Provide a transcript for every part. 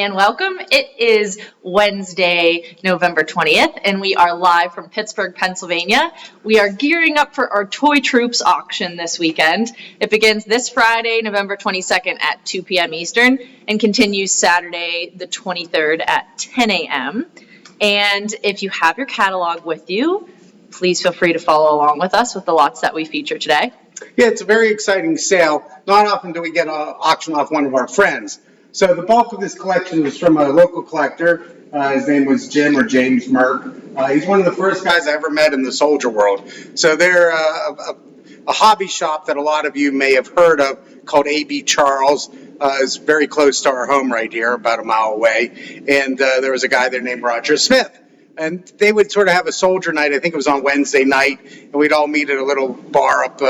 and welcome. It is Wednesday, November 20th, and we are live from Pittsburgh, Pennsylvania. We are gearing up for our Toy Troops auction this weekend. It begins this Friday, November 22nd at 2 p.m. Eastern and continues Saturday, the 23rd at 10 a.m. And if you have your catalog with you, please feel free to follow along with us with the lots that we feature today. Yeah, it's a very exciting sale. Not often do we get an auction off one of our friends. So the bulk of this collection was from a local collector. His name was Jim or James Merck. He's one of the first guys I ever met in the soldier world. So they're a hobby shop that a lot of you may have heard of called A.B. Charles. It's very close to our home right here, about a mile away. And there was a guy there named Roger Smith. And they would sort of have a soldier night. I think it was on Wednesday night. And we'd all meet at a little bar up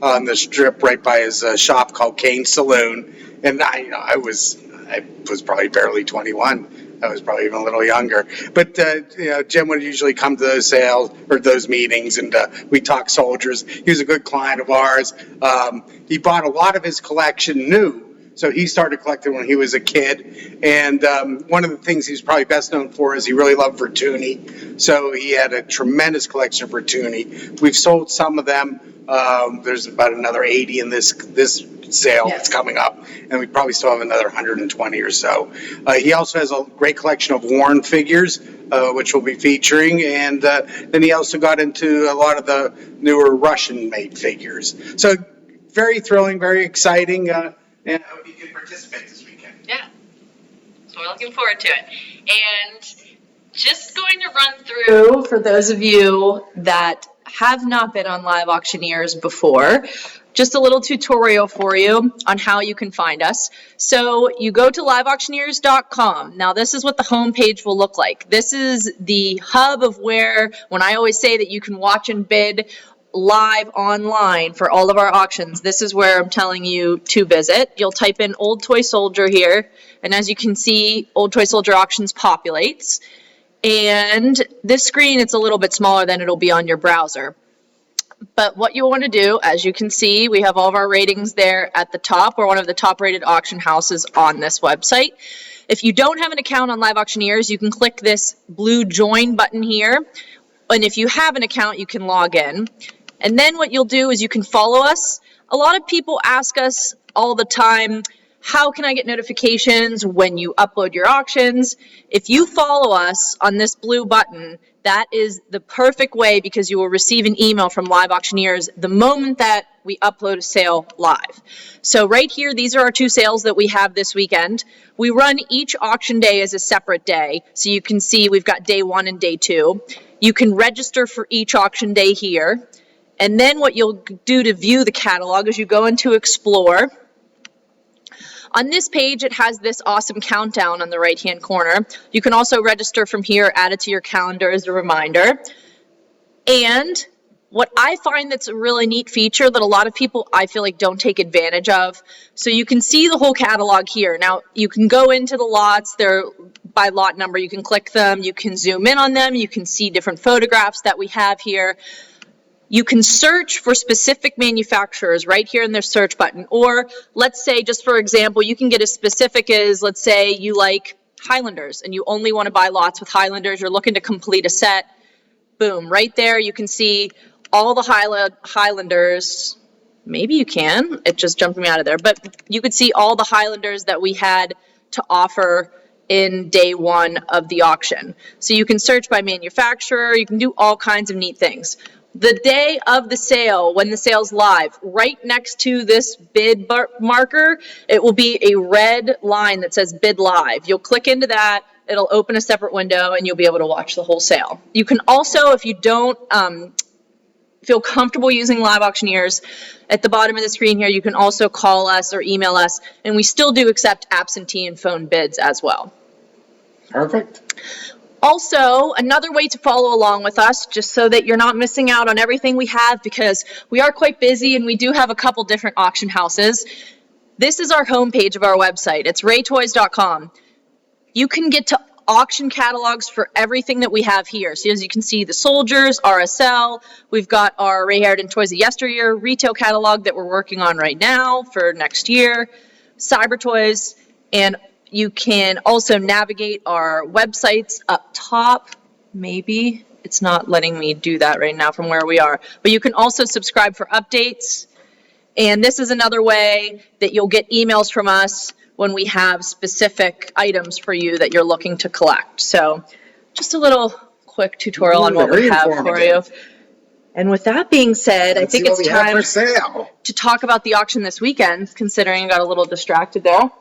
on the strip right by his shop called Kane's Saloon. And I was probably barely 21. I was probably even a little younger. But Jim would usually come to those sales or those meetings, and we talk soldiers. He was a good client of ours. He bought a lot of his collection new. So he started collecting when he was a kid, and one of the things he's probably best known for is he really loved Vertuni. So he had a tremendous collection of Vertuni. We've sold some of them. There's about another 80 in this sale that's coming up, and we probably still have another 120 or so. He also has a great collection of worn figures, which we'll be featuring, and then he also got into a lot of the newer Russian-made figures. So very thrilling, very exciting. And I hope you can participate this weekend. Yeah, so we're looking forward to it. And just going to run through, for those of you that have not been on Live Auctioneers before, just a little tutorial for you on how you can find us. So you go to liveauctioneers.com. Now this is what the homepage will look like. This is the hub of where, when I always say that you can watch and bid live online for all of our auctions, this is where I'm telling you to visit. You'll type in Old Toy Soldier here, and as you can see, Old Toy Soldier Auctions populates. And this screen, it's a little bit smaller than it'll be on your browser. But what you'll want to do, as you can see, we have all of our ratings there at the top. We're one of the top rated auction houses on this website. If you don't have an account on Live Auctioneers, you can click this blue join button here. And if you have an account, you can log in. And then what you'll do is you can follow us. A lot of people ask us all the time, how can I get notifications when you upload your auctions? If you follow us on this blue button, that is the perfect way, because you will receive an email from Live Auctioneers the moment that we upload a sale live. So right here, these are our two sales that we have this weekend. We run each auction day as a separate day. So you can see we've got day 1 and day 2. You can register for each auction day here. And then what you'll do to view the catalog is you go into Explore. On this page, it has this awesome countdown on the right-hand corner. You can also register from here, add it to your calendar as a reminder. And what I find that's a really neat feature that a lot of people, I feel like, don't take advantage of. So you can see the whole catalog here. Now, you can go into the lots. They're by lot number. You can click them. You can zoom in on them. You can see different photographs that we have here. You can search for specific manufacturers right here in their search button. Or let's say, just for example, you can get as specific as, let's say you like Highlanders and you only want to buy lots with Highlanders. You're looking to complete a set. Boom, right there you can see all the Highlanders. Maybe you can. It just jumped me out of there. But you could see all the Highlanders that we had to offer in day 1 of the auction. So you can search by manufacturer. You can do all kinds of neat things. The day of the sale, when the sale's live, right next to this bid marker, it will be a red line that says bid live. You'll click into that, it'll open a separate window, and you'll be able to watch the whole sale. You can also, if you don't feel comfortable using Live Auctioneers, at the bottom of the screen here, you can also call us or email us, and we still do accept absentee and phone bids as well. Perfect. Also, another way to follow along with us, just so that you're not missing out on everything we have, because we are quite busy and we do have a couple different auction houses. This is our homepage of our website. It's raytoys.com. You can get to auction catalogs for everything that we have here. So as you can see, the Soldiers, RSL, we've got our Ray Harridan Toys of Yesteryear retail catalog that we're working on right now for next year, Cyber Toys, and you can also navigate our websites up top. Maybe it's not letting me do that right now from where we are, but you can also subscribe for updates. And this is another way that you'll get emails from us when we have specific items for you that you're looking to collect. So just a little quick tutorial on what we have for you. And with that being said, I think it's time to talk about the auction this weekend, considering I got a little distracted there.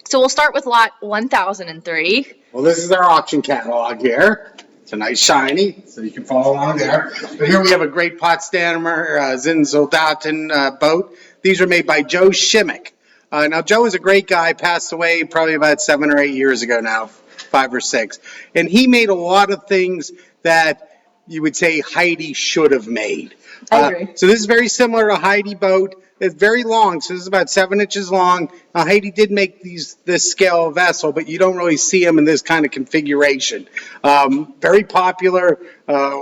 So we'll start with lot 1003. Well, this is our auction catalog here. It's a nice shiny, so you can follow along there. But here we have a great Potsdamer Zinsoldaten boat. These are made by Joe Shimmick. Now, Joe is a great guy, passed away probably about 7 or 8 years ago now, 5 or 6. And he made a lot of things that you would say Heidi should have made. I agree. So this is very similar to Heidi boat. It's very long, so this is about 7 inches long. Heidi did make this scale vessel, but you don't really see them in this kind of configuration. Very popular.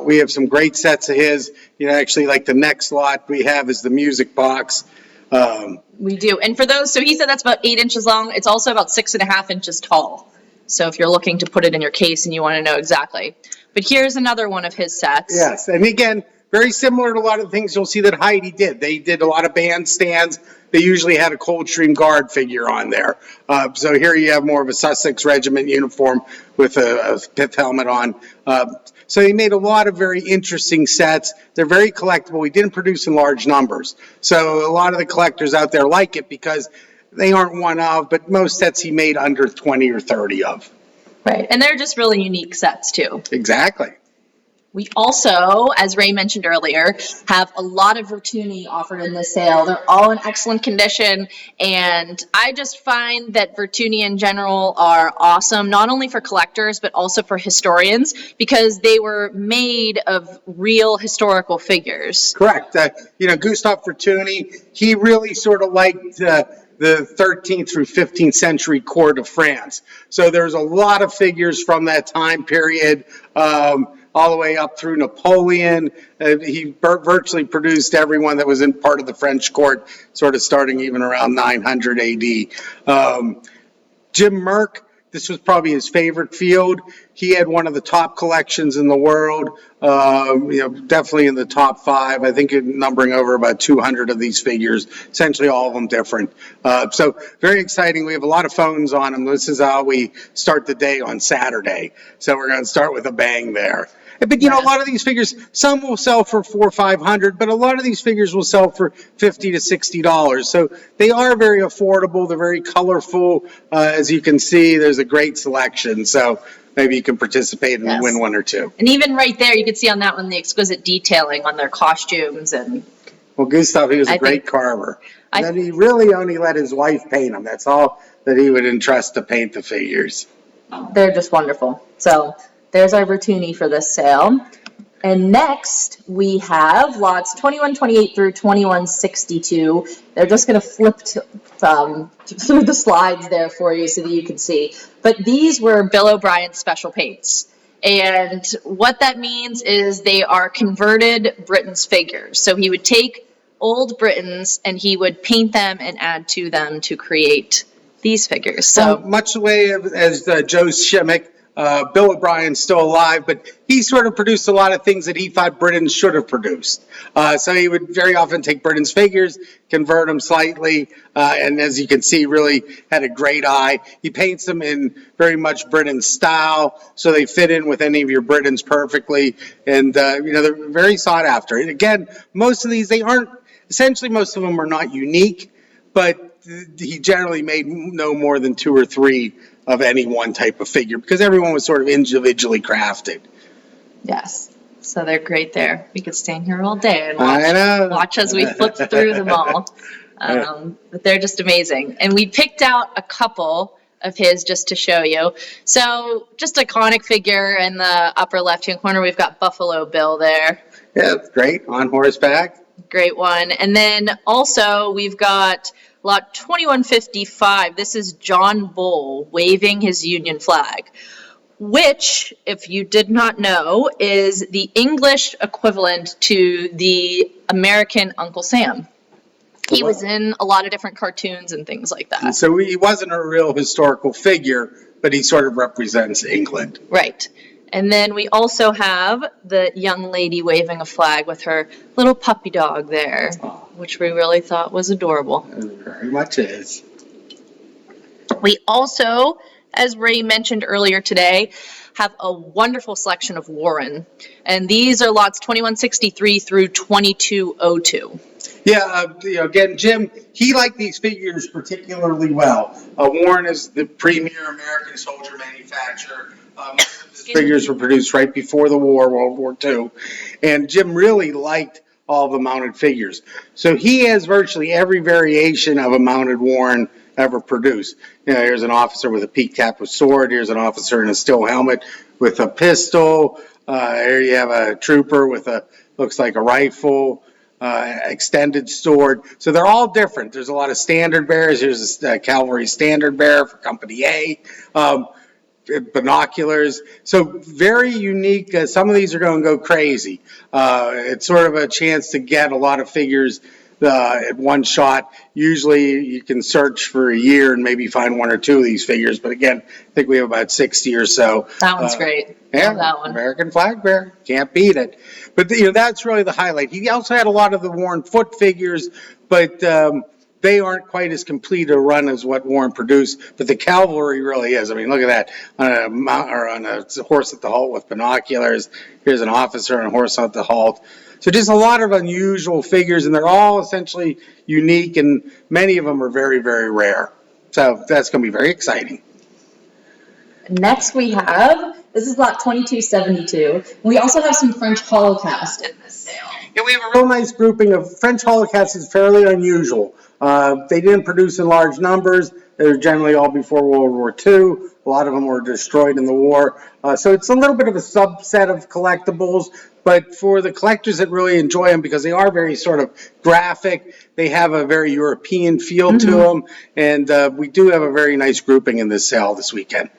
We have some great sets of his. You know, actually, like the next lot we have is the music box. We do. And for those, so he said that's about 8 inches long. It's also about 6.5 inches tall. So if you're looking to put it in your case and you want to know exactly. But here's another one of his sets. Yes, and again, very similar to a lot of the things you'll see that Heidi did. They did a lot of bandstands. They usually had a Coldstream Guard figure on there. So here you have more of a Sussex Regiment uniform with a pith helmet on. So he made a lot of very interesting sets. They're very collectible. We didn't produce in large numbers. So a lot of the collectors out there like it because they aren't one of, but most sets he made under 20 or 30 of. Right, and they're just really unique sets too. Exactly. We also, as Ray mentioned earlier, have a lot of Vertuni offered in this sale. They're all in excellent condition, and I just find that Vertuni in general are awesome, not only for collectors, but also for historians, because they were made of real historical figures. Correct. You know, Gustave Vertuni, he really sort of liked the 13th through 15th century court of France. So there's a lot of figures from that time period, all the way up through Napoleon. He virtually produced everyone that was in part of the French court, sort of starting even around 900 AD. Jim Merck, this was probably his favorite field. He had one of the top collections in the world, you know, definitely in the top 5. I think numbering over about 200 of these figures, essentially all of them different. So very exciting. We have a lot of phones on them. This is how we start the day on Saturday. So we're going to start with a bang there. But you know, a lot of these figures, some will sell for $400 or $500, but a lot of these figures will sell for $50 to $60. So they are very affordable. They're very colorful. As you can see, there's a great selection. So maybe you can participate and win one or two. And even right there, you can see on that one the exquisite detailing on their costumes and. Well, Gustave, he was a great carver. And then he really only let his wife paint them. That's all that he would entrust to paint the figures. They're just wonderful. So. There's our Vertuni for this sale. And next, we have lots 2128 through 2162. They're just going to flip through the slides there for you so that you can see. But these were Bill O'Brien's special paints. And what that means is they are converted Britain's figures. So he would take old Britons and he would paint them and add to them to create these figures. So much the way as Joe Shimmick, Bill O'Brien's still alive, but he sort of produced a lot of things that he thought Britain should have produced. So he would very often take Britain's figures, convert them slightly, and as you can see, really had a great eye. He paints them in very much Britain's style, so they fit in with any of your Britons perfectly, and you know, they're very sought after. And again, most of these, essentially most of them are not unique, but he generally made no more than 2 or 3 of any one type of figure because everyone was sort of individually crafted. Yes, so they're great there. We could stand here all day and watch as we flip through them all. But they're just amazing. And we picked out a couple of his just to show you. So just iconic figure in the upper left-hand corner. We've got Buffalo Bill there. Yeah, that's great. On horseback. Great one. And then also we've got lot 2155. This is John Bull waving his Union flag, which, if you did not know, is the English equivalent to the American Uncle Sam. He was in a lot of different cartoons and things like that. So he wasn't a real historical figure, but he sort of represents England. Right. And then we also have the young lady waving a flag with her little puppy dog there, which we really thought was adorable. It very much is. We also, as Ray mentioned earlier today, have a wonderful selection of Warren. And these are lots 2163 through 2202. Yeah, again, Jim, he liked these figures particularly well. Warren is the premier American soldier manufacturer. Most of his figures were produced right before the war, World War II. And Jim really liked all the mounted figures. So he has virtually every variation of a mounted Warren ever produced. Here's an officer with a peaked cap with sword. Here's an officer in a steel helmet with a pistol. Here you have a trooper with looks like a rifle. Extended sword. So they're all different. There's a lot of standard bearers. Here's a cavalry standard bearer for Company A. Binoculars. So very unique. Some of these are going to go crazy. It's sort of a chance to get a lot of figures at one shot. Usually you can search for a year and maybe find one or two of these figures. But again, I think we have about 60 or so. That one's great. Yeah, that one. American flag bearer. Can't beat it. But that's really the highlight. He also had a lot of the Warren foot figures, but they aren't quite as complete a run as what Warren produced. But the cavalry really is. I mean, look at that on a horse at the halt with binoculars. Here's an officer on a horse at the halt. So just a lot of unusual figures, and they're all essentially unique, and many of them are very, very rare. So that's going to be very exciting. Next we have, this is lot 2272. We also have some French holocast in this sale. Yeah, we have a real nice grouping of French holocast. Is fairly unusual. They didn't produce in large numbers. They were generally all before World War II. A lot of them were destroyed in the war. So it's a little bit of a subset of collectibles, but for the collectors that really enjoy them, because they are very sort of graphic, they have a very European feel to them, and we do have a very nice grouping in this sale this weekend.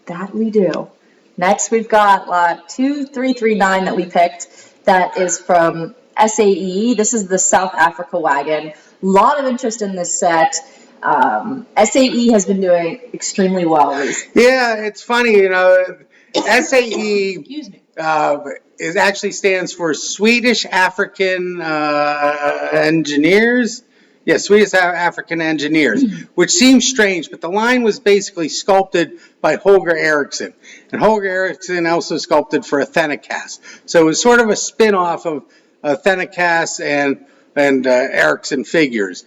That we do. Next we've got lot 2339 that we picked. That is from SAE. This is the South Africa wagon. A lot of interest in this set. SAE has been doing extremely well recently. Yeah, it's funny, SAE actually stands for Swedish African Engineers. Yeah, Swedish African Engineers, which seems strange, but the line was basically sculpted by Holger Eriksson. And Holger Eriksson also sculpted for Athenacast. So it was sort of a spin-off of Athenacast and Eriksson figures.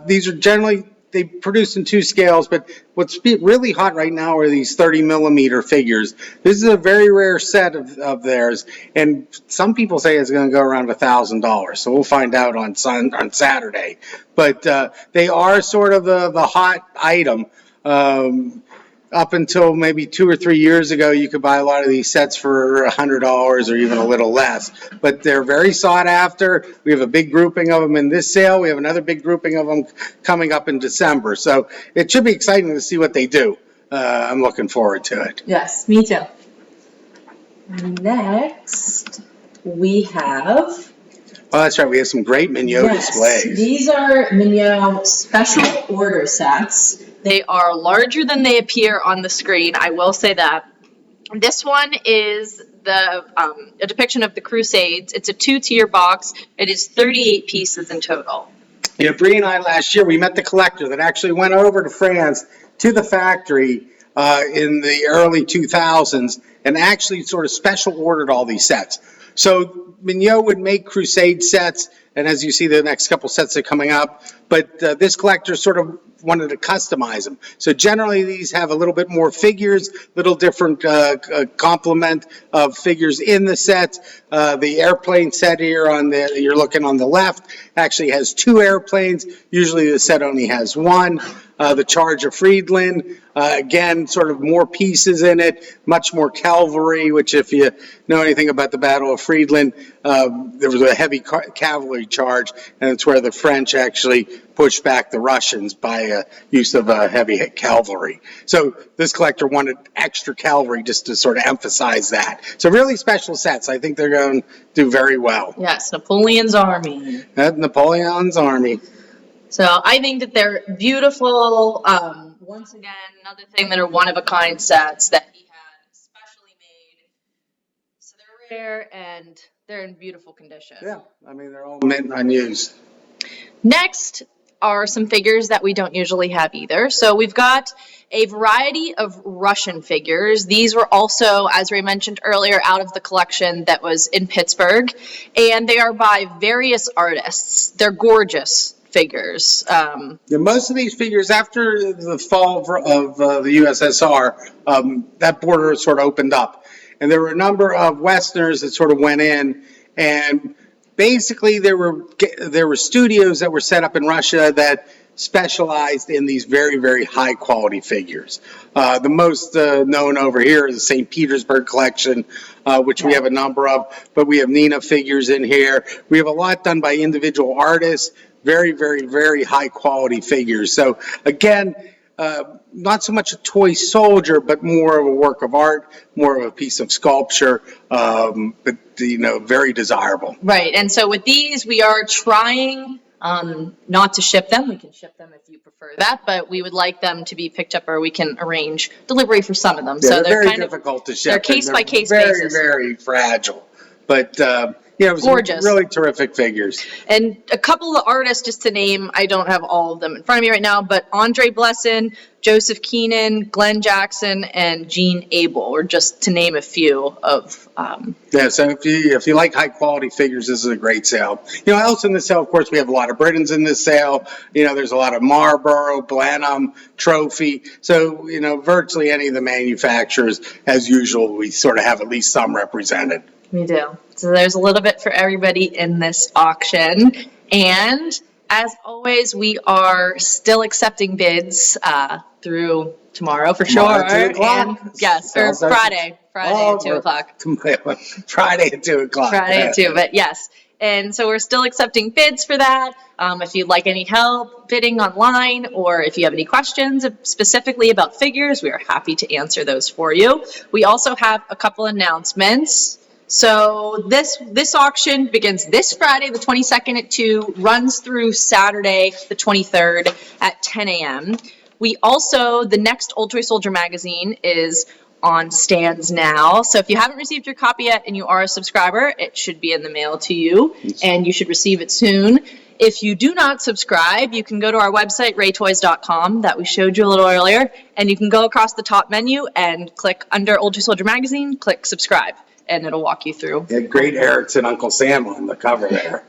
These are generally, they produce in two scales, but what's really hot right now are these 30 millimeter figures. This is a very rare set of theirs, and some people say it's going to go around $1,000. So we'll find out on Saturday. But they are sort of the hot item. Up until maybe 2 or 3 years ago, you could buy a lot of these sets for $100 or even a little less. But they're very sought after. We have a big grouping of them in this sale. We have another big grouping of them coming up in December. So it should be exciting to see what they do. I'm looking forward to it. Yes, me too. Next, we have... Oh, that's right. We have some great Mignot displays. These are Mignot special order sets. They are larger than they appear on the screen. I will say that. This one is a depiction of the Crusades. It's a 2-tier box. It is 38 pieces in total. Bree and I last year, we met the collector that actually went over to France to the factory in the early 2000s and actually sort of special ordered all these sets. So Mignot would make Crusade sets, and as you see, the next couple sets are coming up, but this collector sort of wanted to customize them. So generally these have a little bit more figures, little different complement of figures in the set. The airplane set here you're looking on the left actually has 2 airplanes. Usually the set only has 1. The Charge of Friedland, again, sort of more pieces in it, much more cavalry, which if you know anything about the Battle of Friedland, there was a heavy cavalry recharge, and it's where the French actually pushed back the Russians by use of heavy cavalry. So this collector wanted extra cavalry just to sort of emphasize that. So really special sets. I think they're going to do very well. Yes, Napoleon's army. Napoleon's army. So I think that they're beautiful. Once again, another thing that are one-of-a-kind sets that he had specially made. So they're rare and they're in beautiful condition. Yeah, I mean, they're all mint and unused. Next are some figures that we don't usually have either. So we've got a variety of Russian figures. These were also, as Ray mentioned earlier, out of the collection that was in Pittsburgh, and they are by various artists. They're gorgeous figures. Yeah, most of these figures, after the fall of the USSR, that border sort of opened up. And there were a number of Westerners that sort of went in, and basically there were studios that were set up in Russia that specialized in these very, very high quality figures. The most known over here is the St. Petersburg Collection, which we have a number of, but we have Nina figures in here. We have a lot done by individual artists, very, very, very high quality figures. So again, not so much a toy soldier, but more of a work of art, more of a piece of sculpture, but very desirable. Right, and so with these, we are trying not to ship them. We can ship them if you prefer that, but we would like them to be picked up, or we can arrange delivery for some of them. Yeah, so they're very difficult to ship. They're case by case Very, basis. very fragile, but it was gorgeous, really terrific figures. And a couple of artists, just to name, I don't have all of them in front of me right now, but Andre Blessin, Joseph Keenan, Glenn Jackson, and Gene Abel, or just to name a few of. Yeah, so if you like high quality figures, this is a great sale. Also in this sale, of course, we have a lot of Britons in this sale. There's a lot of Marlboro, Blenheim, Trophy. So, virtually any of the manufacturers, as usual, we sort of have at least some represented. We do. So there's a little bit for everybody in this auction. And as always, we are still accepting bids through tomorrow for sure. At 2 o'clock. And, yes, or Friday. At 2 o'clock. Friday at 2 o'clock. Friday at 2, but yes. And so we're still accepting bids for that. If you'd like any help bidding online, or if you have any questions specifically about figures, we are happy to answer those for you. We also have a couple announcements. So this auction begins this Friday, the 22nd at 2, runs through Saturday, the 23rd at 10 a.m. We also, the next Old Toy Soldier magazine is on stands now. So if you haven't received your copy yet and you are a subscriber, it should be in the mail to you, and you should receive it soon. If you do not subscribe, you can go to our website, raytoys.com, that we showed you a little earlier, and you can go across the top menu and click under Old Toy Soldier magazine, click subscribe, and it'll walk you through. Yeah, great Erickson Uncle Sam on the cover there.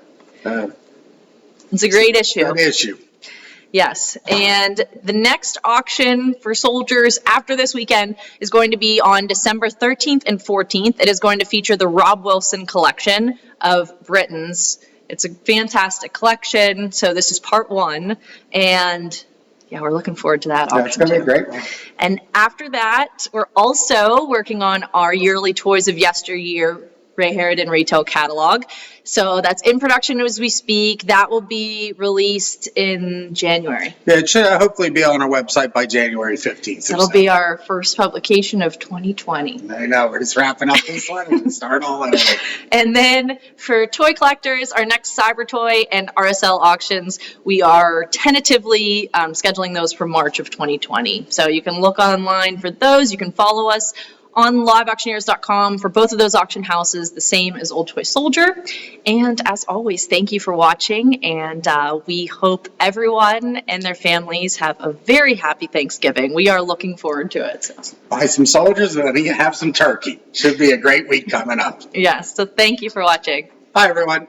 It's a great issue. Good issue. Yes, and the next auction for soldiers after this weekend is going to be on December 13th and 14th. It is going to feature the Rob Wilson collection of Britons. It's a fantastic collection, so this is part 1, and yeah, we're looking forward to that auction. It's going to be a great one. And after that, we're also working on our yearly Toys of Yesteryear Ray Harridan retail catalog. So that's in production as we speak. That will be released in January. Yeah, it should hopefully be on our website by January 15th. That'll be our first publication of 2020. I know, we're just wrapping up this one and start all over. And then for toy collectors, our next Cyber Toy and RSL auctions, we are tentatively scheduling those for March of 2020. So you can look online for those. You can follow us on liveauctioneers.com for both of those auction houses, the same as Old Toy Soldier. And as always, thank you for watching, and we hope everyone and their families have a very happy Thanksgiving. We are looking forward to it. So. Buy some soldiers and then have some turkey. Should be a great week coming up. Yes, so thank you for watching. Bye, everyone.